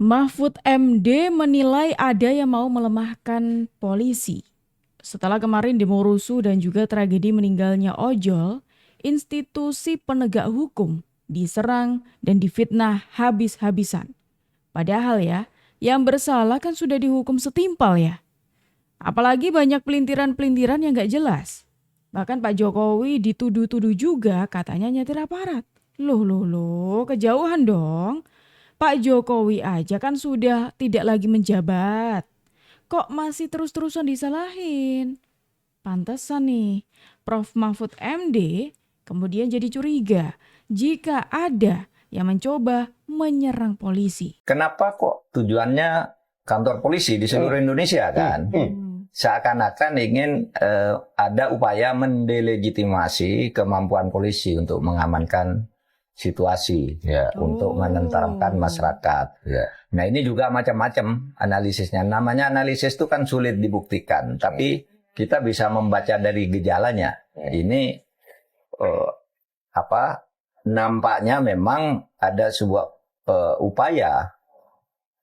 Mahfud MD menilai ada yang mau melemahkan polisi. Setelah kemarin demo rusuh dan juga tragedi meninggalnya ojol, institusi penegak hukum diserang dan difitnah habis-habisan. Padahal ya, yang bersalah kan sudah dihukum setimpal ya. Apalagi banyak pelintiran-pelintiran yang gak jelas. Bahkan Pak Jokowi dituduh-tuduh juga katanya nyetir aparat. Loh, kejauhan dong. Pak Jokowi aja kan sudah tidak lagi menjabat. Kok masih terus-terusan disalahin? Pantesan nih, Prof. Mahfud MD kemudian jadi curiga jika ada yang mencoba menyerang polisi. Kenapa kok tujuannya kantor polisi di seluruh Indonesia kan? Seakan-akan ingin ada upaya mendelegitimasi kemampuan polisi untuk mengamankan situasi ya, untuk menenteramkan masyarakat. Ya. Nah ini juga macam-macam analisisnya. Namanya analisis itu kan sulit dibuktikan, tapi kita bisa membaca dari gejalanya. Ini nampaknya memang ada sebuah upaya,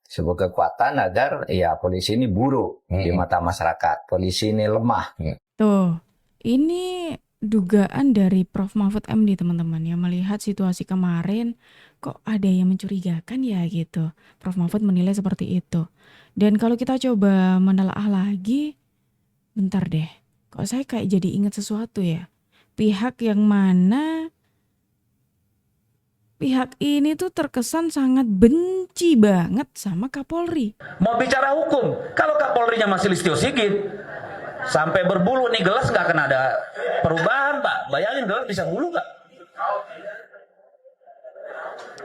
sebuah kekuatan agar ya polisi ini buruk di mata masyarakat, polisi ini lemah. Tuh, ini dugaan dari Prof. Mahfud MD teman-teman yang melihat situasi kemarin kok ada yang mencurigakan ya gitu. Prof. Mahfud menilai seperti itu. Dan kalau kita coba menelaah lagi, bentar deh, kok saya kayak jadi ingat sesuatu ya. Pihak yang mana pihak ini tuh terkesan sangat benci banget sama Kapolri. Mau bicara hukum, kalau Kapolrinya masih Listio Sigit, sampai berbulu nih gelas nggak akan ada perubahan, Pak. Bayangin gelas bisa bulu nggak?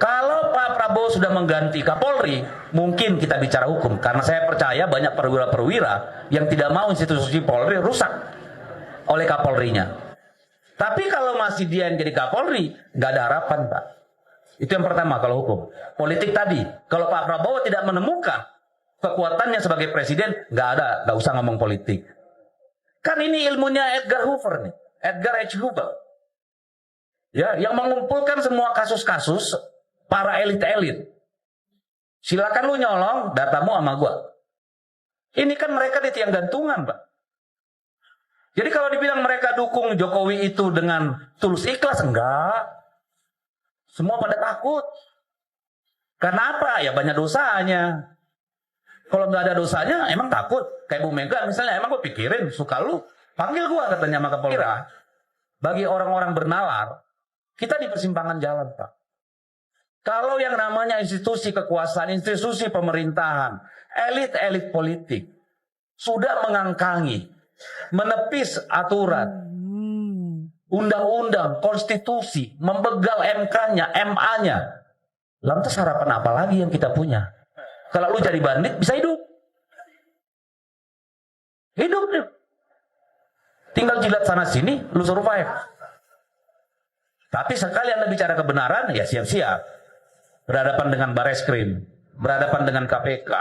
Kalau Pak Prabowo sudah mengganti Kapolri, mungkin kita bicara hukum. Karena saya percaya banyak perwira-perwira yang tidak mau institusi Polri rusak oleh Kapolrinya. Tapi kalau masih dia yang jadi Kapolri, nggak ada harapan, Pak. Itu yang pertama kalau hukum. Politik tadi, kalau Pak Prabowo tidak menemukan kekuatannya sebagai presiden, nggak usah ngomong politik. Kan ini ilmunya Edgar Hoover nih, Edgar H. Hoover. Ya, yang mengumpulkan semua kasus-kasus para elit-elit. Silakan lu nyolong datamu sama gua. Ini kan mereka di tiang gantungan, Pak. Jadi kalau dibilang mereka dukung Jokowi itu dengan tulus ikhlas, enggak. Semua pada takut. Karena apa? Ya banyak dosanya. Kalau nggak ada dosanya, emang takut. Kayak Bu Mega misalnya, emang gue pikirin, suka lu, panggil gue katanya sama Kapolri. Bagi orang-orang bernalar, kita di persimpangan jalan, Pak. Kalau yang namanya institusi kekuasaan, institusi pemerintahan, elit-elit politik, sudah mengangkangi, menepis aturan, undang-undang, konstitusi, membegal MK-nya, MA-nya. Lantas harapan apa lagi yang kita punya? Kalau lu jadi bandit, bisa hidup. Hidup deh. Tinggal jilat sana-sini, lu survive. Tapi sekali Anda bicara kebenaran, ya siap-siap. Berhadapan dengan Bareskrim, berhadapan dengan KPK,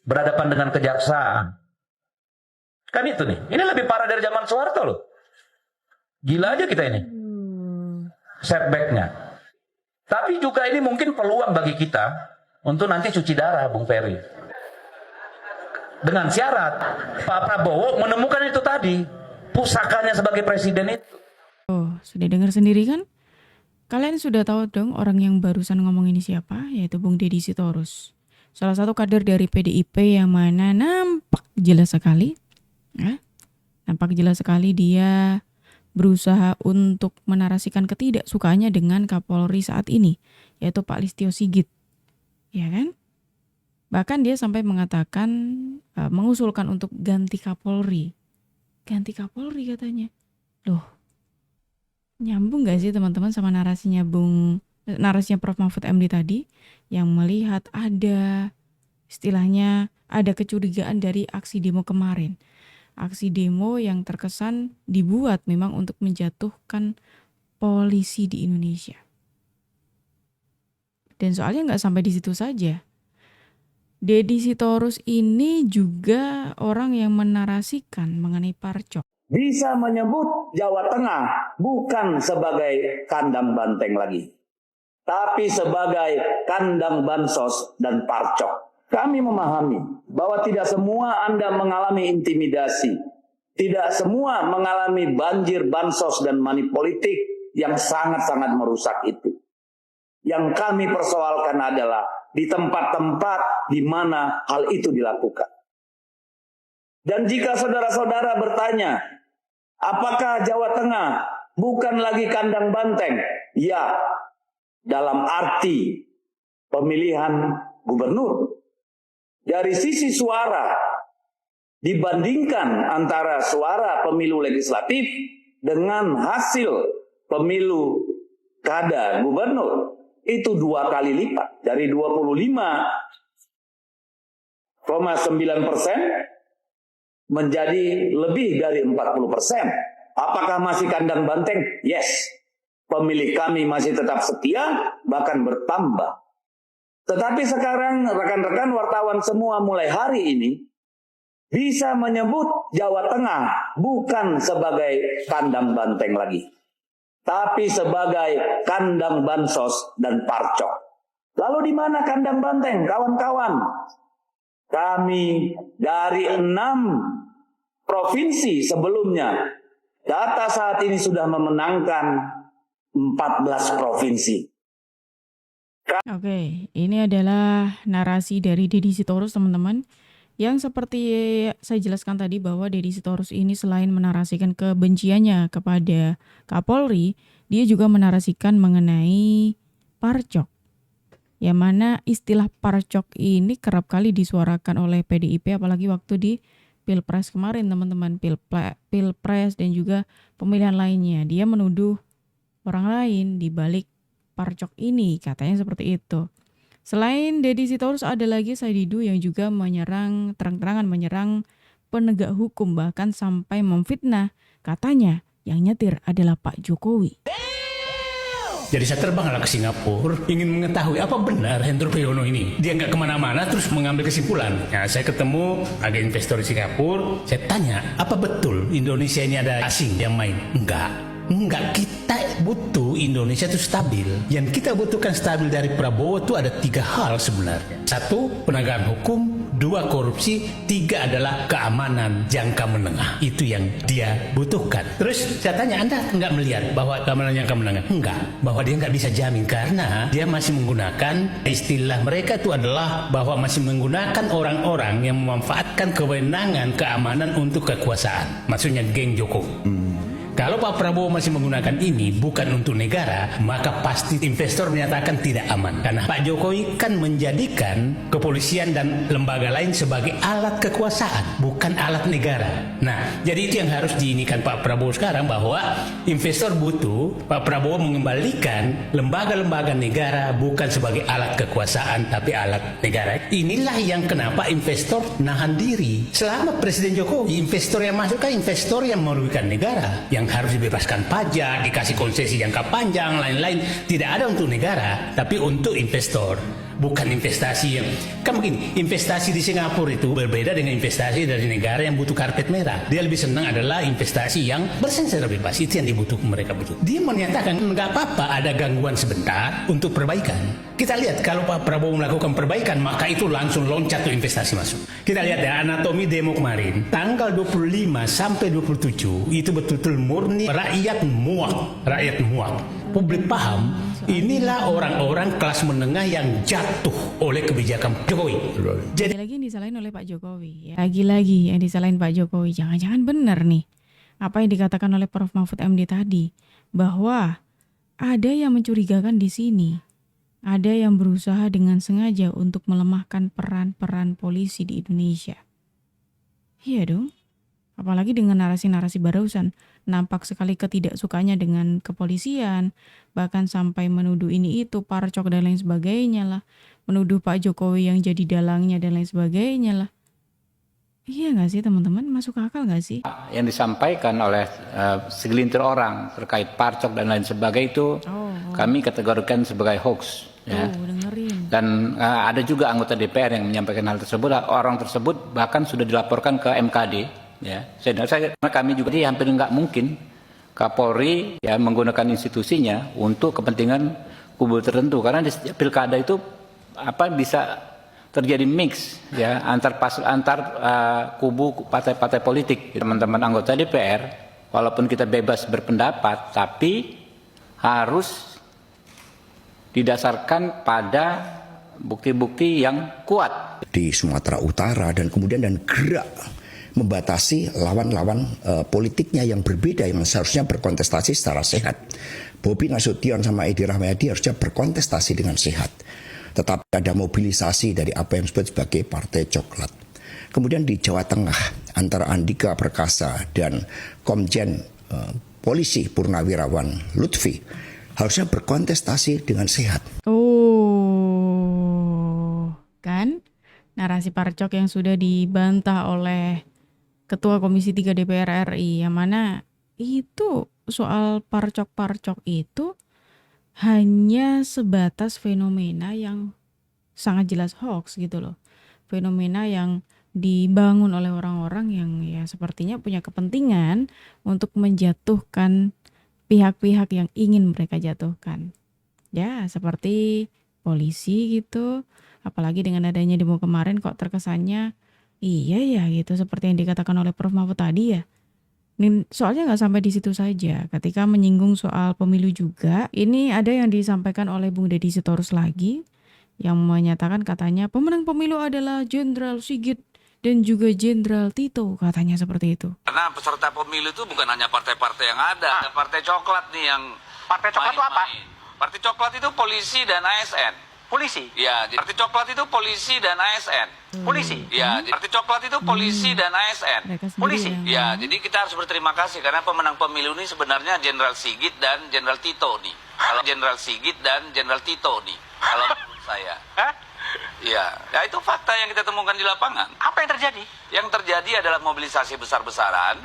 berhadapan dengan kejaksaan. Kan itu nih. Ini lebih parah dari zaman Soeharto loh. Gila aja kita ini. Setback-nya. Tapi juga ini mungkin peluang bagi kita untuk nanti cuci darah, Bung Ferry. Dengan syarat Pak Prabowo menemukan itu tadi, pusakanya sebagai presiden itu. Oh, sudah dengar sendiri kan? Kalian sudah tahu dong orang yang barusan ngomong ini siapa? Yaitu Bung Deddy Sitorus. Salah satu kader dari PDIP yang mana nampak jelas sekali. Ya, nampak jelas sekali dia berusaha untuk menarasikan ketidaksukaannya dengan Kapolri saat ini, yaitu Pak Listio Sigit. Ya kan? Bahkan dia sampai mengatakan, mengusulkan untuk ganti Kapolri. Ganti Kapolri katanya. Loh, nyambung gak sih teman-teman sama narasinya Prof. Mahfud MD tadi yang melihat ada istilahnya ada kecurigaan dari aksi demo kemarin. Aksi demo yang terkesan dibuat memang untuk menjatuhkan polisi di Indonesia. Dan soalnya gak sampai di situ saja. Deddy Sitorus ini juga orang yang menarasikan mengenai Parcok. Bisa menyebut Jawa Tengah bukan sebagai kandang banteng lagi, tapi sebagai kandang bansos dan parcok. Kami memahami bahwa tidak semua Anda mengalami intimidasi, tidak semua mengalami banjir bansos dan money politik yang sangat-sangat merusak itu. Yang kami persoalkan adalah di tempat-tempat di mana hal itu dilakukan. Dan jika saudara-saudara bertanya, apakah Jawa Tengah bukan lagi kandang banteng? Ya, dalam arti pemilihan gubernur. Dari sisi suara, dibandingkan antara suara pemilu legislatif dengan hasil pemilu kada gubernur, itu 2 kali lipat. Dari 25,9% menjadi lebih dari 40%. Apakah masih kandang banteng? Yes. Pemilih kami masih tetap setia, bahkan bertambah. Tetapi sekarang rekan-rekan wartawan semua mulai hari ini bisa menyebut Jawa Tengah bukan sebagai kandang banteng lagi, tapi sebagai kandang bansos dan parcok. Lalu di mana kandang banteng, kawan-kawan? Kami dari 6 provinsi sebelumnya, data saat ini sudah memenangkan 14 provinsi. Oke, ini adalah narasi dari Deddy Sitorus, teman-teman. Yang seperti saya jelaskan tadi bahwa Deddy Sitorus ini selain menarasikan kebenciannya kepada Kapolri, dia juga menarasikan mengenai parcok. Yang mana istilah parcok ini kerap kali disuarakan oleh PDIP, apalagi waktu di Pilpres kemarin, teman-teman. Pilpres dan juga pemilihan lainnya. Dia menuduh orang lain di balik parcok ini, katanya seperti itu. Selain Deddy Sitorus, ada lagi Said Didu yang juga menyerang, terang-terangan menyerang penegak hukum, bahkan sampai memfitnah. Katanya yang nyetir adalah Pak Jokowi. Jadi saya terbanglah ke Singapura, ingin mengetahui apa benar Hendro Priyono ini. Dia nggak kemana-mana terus mengambil kesimpulan. Nah, saya ketemu ada investor di Singapura, saya tanya, apa betul Indonesia ini ada asing yang main? Enggak, kita butuh Indonesia itu stabil. Yang kita butuhkan stabil dari Prabowo itu ada 3 hal sebenarnya. 1, penegakan hukum. 2, korupsi. 3 adalah keamanan jangka menengah. Itu yang dia butuhkan. Terus saya tanya, Anda enggak melihat bahwa keamanan jangka menengah? Enggak, bahwa dia enggak bisa jamin karena dia masih menggunakan istilah mereka itu adalah bahwa masih menggunakan orang-orang yang memanfaatkan kewenangan keamanan untuk kekuasaan. Maksudnya geng Jokowi. Kalau Pak Prabowo masih menggunakan ini bukan untuk negara, maka pasti investor menyatakan tidak aman. Karena Pak Jokowi kan menjadikan kepolisian dan lembaga lain sebagai alat kekuasaan, bukan alat negara. Nah, jadi itu yang harus diinikan Pak Prabowo sekarang, bahwa investor butuh Pak Prabowo mengembalikan lembaga-lembaga negara bukan sebagai alat kekuasaan, tapi alat negara. Inilah yang kenapa investor nahan diri. Selama Presiden Jokowi, investor yang masuk kan investor yang merugikan negara, yang harus dibebaskan pajak, dikasih konsesi jangka panjang, lain-lain. Tidak ada untuk negara, tapi untuk investor. Bukan investasi yang, kan begini, investasi di Singapura itu berbeda dengan investasi dari negara yang butuh karpet merah. Dia lebih senang adalah investasi yang bersenjata bebas, itu yang dibutuhkan mereka butuh. Dia menyatakan nggak apa-apa ada gangguan sebentar untuk perbaikan. Kita lihat kalau Pak Prabowo melakukan perbaikan, maka itu langsung loncat tuh investasi masuk. Kita lihat ya, anatomi demo kemarin, tanggal 25 sampai 27, itu betul-betul murni rakyat muak. Publik paham, inilah orang-orang kelas menengah yang jatuh oleh kebijakan Jokowi. Jadi lagi yang disalahin oleh Pak Jokowi. Lagi-lagi yang disalahin Pak Jokowi. Jangan-jangan benar nih apa yang dikatakan oleh Prof. Mahfud MD tadi, bahwa ada yang mencurigakan di sini. Ada yang berusaha dengan sengaja untuk melemahkan peran-peran polisi di Indonesia. Iya dong. Apalagi dengan narasi-narasi barusan, nampak sekali ketidaksukanya dengan kepolisian, bahkan sampai menuduh ini itu, parcok dan lain sebagainya lah, menuduh Pak Jokowi yang jadi dalangnya dan lain sebagainya lah. Iya nggak sih teman-teman? Masuk akal nggak sih? Yang disampaikan oleh segelintir orang terkait parcok dan lain sebagainya itu kami kategorikan sebagai hoax. Ya. Dengerin. Dan ada juga anggota DPR yang menyampaikan hal tersebut. Orang tersebut bahkan sudah dilaporkan ke MKD. Ya, kami juga hampir nggak mungkin Kapolri ya menggunakan institusinya untuk kepentingan kubu tertentu, karena di setiap pilkada itu bisa terjadi mix ya antar kubu partai-partai politik. Teman-teman anggota DPR, walaupun kita bebas berpendapat, tapi harus didasarkan pada bukti-bukti yang kuat di Sumatera Utara, dan kemudian gerak membatasi lawan-lawan politiknya yang berbeda yang seharusnya berkontestasi secara sehat. Bobi Nasution sama Edi Rahmayadi harusnya berkontestasi dengan sehat. Tetapi ada mobilisasi dari apa yang disebut sebagai Partai Coklat. Kemudian di Jawa Tengah antara Andika Perkasa dan Komjen Polisi Purnawirawan Lutfi harusnya berkontestasi dengan sehat. Kan narasi parcok yang sudah dibantah oleh Ketua Komisi 3 DPR RI, yang mana itu soal parcok-parcok itu hanya sebatas fenomena yang sangat jelas hoax gitu loh. Fenomena yang dibangun oleh orang-orang yang ya sepertinya punya kepentingan untuk menjatuhkan pihak-pihak yang ingin mereka jatuhkan. Ya, seperti polisi gitu. Apalagi dengan adanya demo kemarin kok terkesannya iya ya gitu, seperti yang dikatakan oleh Prof. Mahfud tadi ya. Soalnya nggak sampai di situ saja. Ketika menyinggung soal pemilu juga, ini ada yang disampaikan oleh Bung Deddy Sitorus lagi, yang menyatakan katanya pemenang pemilu adalah Jenderal Sigit dan juga Jenderal Tito, katanya seperti itu. Karena peserta pemilu itu bukan hanya partai-partai yang ada partai coklat nih yang Partai coklat itu apa? Partai coklat itu polisi dan ASN. Polisi. Ya, partai coklat itu polisi dan ASN. Polisi. Ya, partai coklat itu polisi dan ASN. Polisi. Ya, jadi kita harus berterima kasih karena pemenang pemilu ini sebenarnya Jenderal Sigit dan Jenderal Tito nih. Kalau Jenderal Sigit dan Jenderal Tito nih, kalau menurut saya. Ya itu fakta yang kita temukan di lapangan. Apa yang terjadi? Yang terjadi adalah mobilisasi besar-besaran,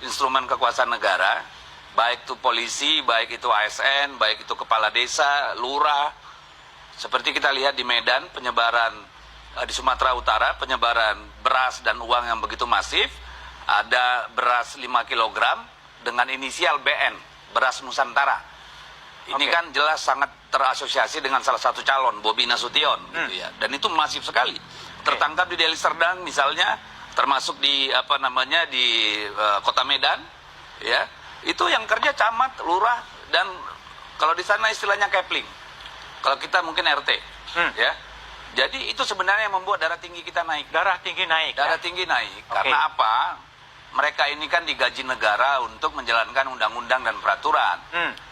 instrumen kekuasaan negara, baik itu polisi, baik itu ASN, baik itu kepala desa, lurah. Seperti kita lihat di Medan, penyebaran di Sumatera Utara, penyebaran beras dan uang yang begitu masif. Ada beras 5 kg dengan inisial BN, beras Nusantara. Ini kan jelas sangat terasosiasi dengan salah satu calon, Bobi Nasution, gitu ya. Dan itu masif sekali. Tertangkap di Deli Serdang misalnya, termasuk di di Kota Medan, ya. Itu yang kerja camat, lurah, dan kalau di sana istilahnya kepling. Kalau kita mungkin RT, ya. Jadi itu sebenarnya yang membuat darah tinggi kita naik. Darah tinggi naik. Karena apa? Mereka ini kan digaji negara untuk menjalankan undang-undang dan peraturan.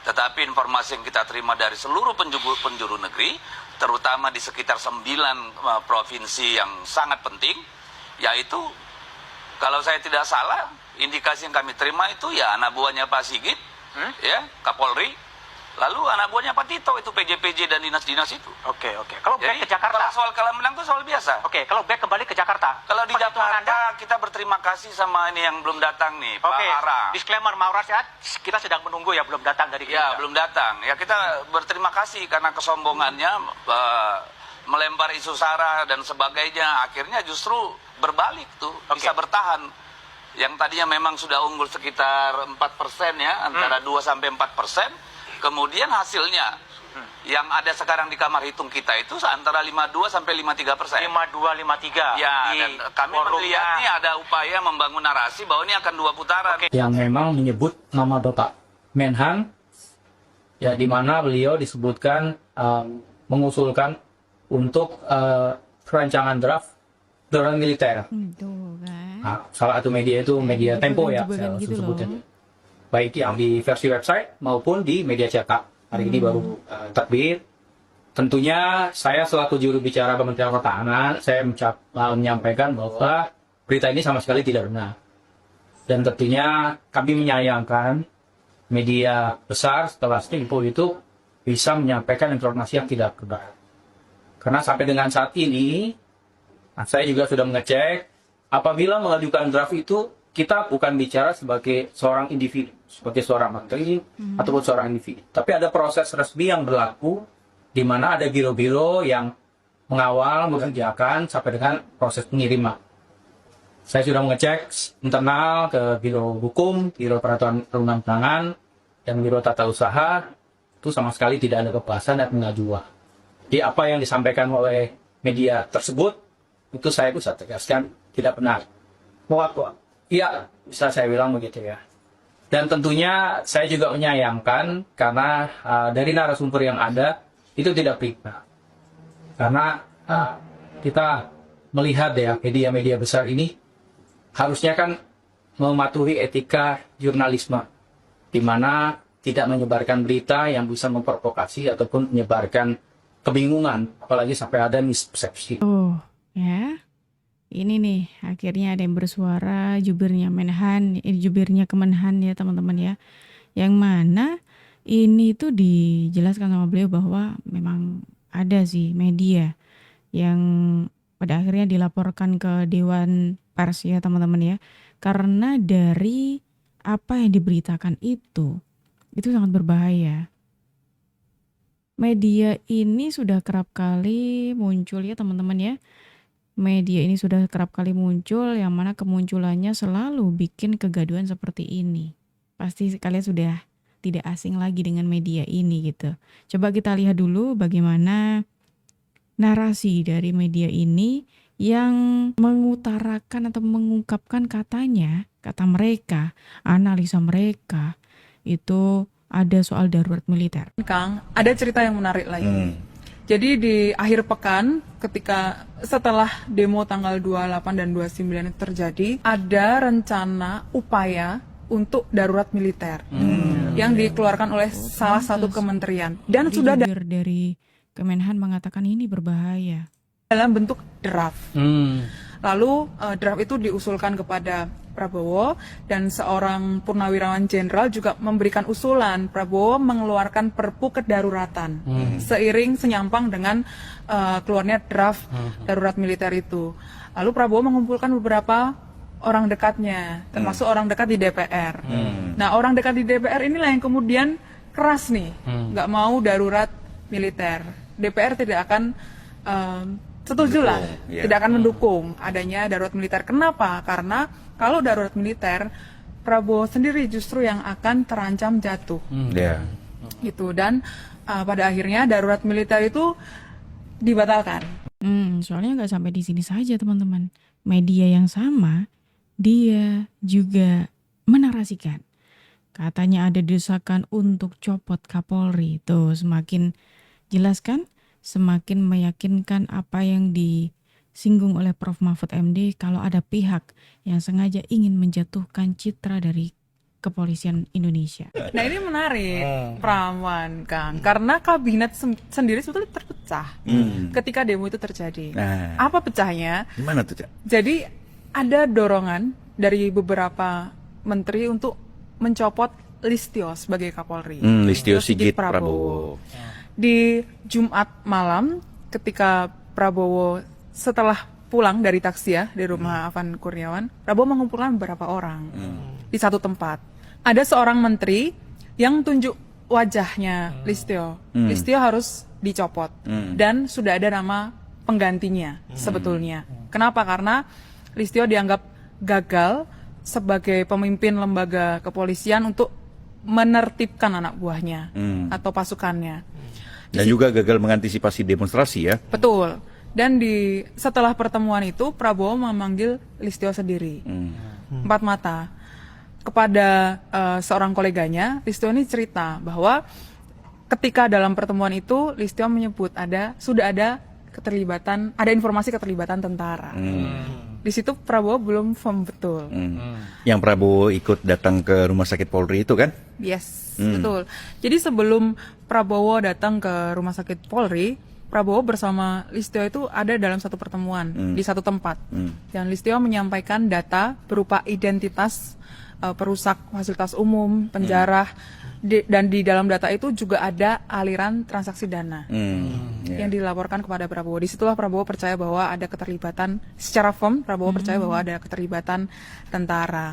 Tetapi informasi yang kita terima dari seluruh penjuru negeri, terutama di sekitar 9 provinsi yang sangat penting, yaitu kalau saya tidak salah, indikasi yang kami terima itu ya anak buahnya Pak Sigit, ya Kapolri. Lalu anak buahnya Pak Tito itu PJ-PJ dan dinas-dinas itu. Oke. Kalau back ke Jakarta. Kalau soal kalah menang itu soal biasa. Oke, kalau back kembali ke Jakarta. Kalau di Jakarta kita berterima kasih sama ini yang belum datang nih, Pak Ara. Disclaimer Maura Sehat, kita sedang menunggu ya, belum datang dari kita. Ya, belum datang. Ya kita berterima kasih karena kesombongannya melempar isu sara dan sebagainya, akhirnya justru berbalik tuh, bisa bertahan. Yang tadinya memang sudah unggul sekitar 4% ya, antara 2 sampai 4%. Kemudian hasilnya yang ada sekarang di kamar hitung kita itu antara 52 sampai 53%. 52, 53. Ya, dan kami melihat ini ada upaya membangun narasi bahwa ini akan 2 putaran. Yang memang menyebut nama Bapak Menhan, ya di mana beliau disebutkan mengusulkan untuk rancangan draft undang militer. Nah, salah satu media itu media Tempo ya, saya gitu sebutnya. Baik yang di versi website maupun di media cetak. Hari ini baru terbit. Tentunya saya selaku juru bicara Kementerian Pertahanan, saya menyampaikan bahwa berita ini sama sekali tidak benar. Dan tentunya kami menyayangkan media besar setelah Tempo itu bisa menyampaikan informasi yang tidak benar. Karena sampai dengan saat ini, saya juga sudah mengecek, apabila mengajukan draft itu, kita bukan bicara sebagai seorang individu, sebagai seorang menteri ataupun seorang individu. Tapi ada proses resmi yang berlaku, di mana ada biro-biro yang mengawal, mengerjakan sampai dengan proses pengiriman. Saya sudah mengecek internal ke Biro Hukum, Biro Peraturan Perundang-undangan, dan Biro Tata Usaha. itu sama sekali tidak ada kepuasan dan pengajuan. Jadi apa yang disampaikan oleh media tersebut itu saya bisa tegaskan tidak benar. Iya, bisa saya bilang begitu ya. Dan tentunya saya juga menyayangkan karena dari narasumber yang ada itu tidak prima. Karena kita melihat ya media-media besar ini harusnya kan mematuhi etika jurnalisme, di mana tidak menyebarkan berita yang bisa memprovokasi ataupun menyebarkan kebingungan, apalagi sampai ada mispersepsi. Oh, ya. Ini nih, akhirnya ada yang bersuara, jubirnya Kemenhan ya teman-teman ya. Yang mana ini tuh dijelaskan sama beliau bahwa memang ada sih media yang pada akhirnya dilaporkan ke Dewan Pers ya teman-teman ya. Karena dari apa yang diberitakan itu sangat berbahaya. Media ini sudah kerap kali muncul ya teman-teman ya. Media ini sudah kerap kali muncul yang mana kemunculannya selalu bikin kegaduhan seperti ini. Pasti kalian sudah tidak asing lagi dengan media ini gitu. Coba kita lihat dulu bagaimana narasi dari media ini yang mengutarakan atau mengungkapkan kata mereka, analisa mereka itu ada soal darurat militer. Kang, ada cerita yang menarik lagi. Jadi di akhir pekan ketika setelah demo tanggal 28 dan 29 itu terjadi, ada rencana upaya untuk darurat militer yang dikeluarkan oleh salah satu kementerian dan Jadi sudah jubir dari Kemenhan mengatakan ini berbahaya. dalam bentuk draft. Lalu draft itu diusulkan kepada Prabowo dan seorang purnawirawan jenderal juga memberikan usulan Prabowo mengeluarkan perpu kedaruratan seiring senyampang dengan keluarnya draft darurat militer itu. Lalu Prabowo mengumpulkan beberapa orang dekatnya, termasuk orang dekat di DPR. Nah, orang dekat di DPR inilah yang kemudian keras nih, nggak mau darurat militer. DPR tidak akan setuju lah, tidak akan mendukung adanya darurat militer. Kenapa? Karena kalau darurat militer, Prabowo sendiri justru yang akan terancam jatuh. Gitu. Dan pada akhirnya darurat militer itu dibatalkan. Soalnya nggak sampai di sini saja teman-teman. Media yang sama dia juga menarasikan. Katanya ada desakan untuk copot Kapolri. Tuh semakin jelas kan? Semakin meyakinkan apa yang disinggung oleh Prof. Mahfud MD kalau ada pihak yang sengaja ingin menjatuhkan citra dari kepolisian Indonesia. Nah ini menarik, Praman, Kang. Karena kabinet sendiri sebetulnya terpecah ketika demo itu terjadi. Apa pecahnya? Gimana tuh, Cak? Jadi ada dorongan dari beberapa menteri untuk mencopot Listio sebagai Kapolri. Listio Sigit Prabowo. Di Jumat malam ketika Prabowo setelah pulang dari Takziah di rumah Afan Kurniawan, Prabowo mengumpulkan beberapa orang di satu tempat. Ada seorang menteri yang tunjuk wajahnya Listio. Listio harus dicopot dan sudah ada nama penggantinya sebetulnya. Kenapa? Karena Listio dianggap gagal sebagai pemimpin lembaga kepolisian untuk menertibkan anak buahnya atau pasukannya. Dan juga gagal mengantisipasi demonstrasi ya. Betul. Dan setelah pertemuan itu Prabowo memanggil Listio sendiri. Empat mata. Kepada seorang koleganya, Listio ini cerita bahwa ketika dalam pertemuan itu Listio menyebut sudah ada informasi keterlibatan tentara. Di situ Prabowo belum firm betul. Yang Prabowo ikut datang ke rumah sakit Polri itu kan? Yes, betul. Jadi sebelum Prabowo datang ke rumah sakit Polri, Prabowo bersama Listio itu ada dalam satu pertemuan di satu tempat. Dan Listio menyampaikan data berupa identitas perusak fasilitas umum, penjara, dan di dalam data itu juga ada aliran transaksi dana yang dilaporkan kepada Prabowo. Disitulah Prabowo percaya bahwa ada keterlibatan secara firm. Prabowo percaya bahwa ada keterlibatan tentara.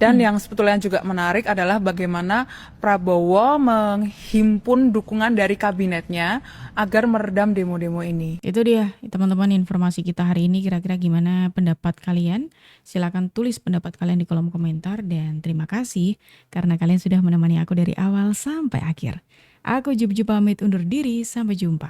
Dan yang sebetulnya juga menarik adalah bagaimana Prabowo menghimpun dukungan dari kabinetnya agar meredam demo-demo ini. Itu dia teman-teman informasi kita hari ini. Kira-kira gimana pendapat kalian? Silakan tulis pendapat kalian di kolom komentar. Dan terima kasih karena kalian sudah menemani aku dari awal sampai akhir. Aku Jup pamit undur diri, sampai jumpa.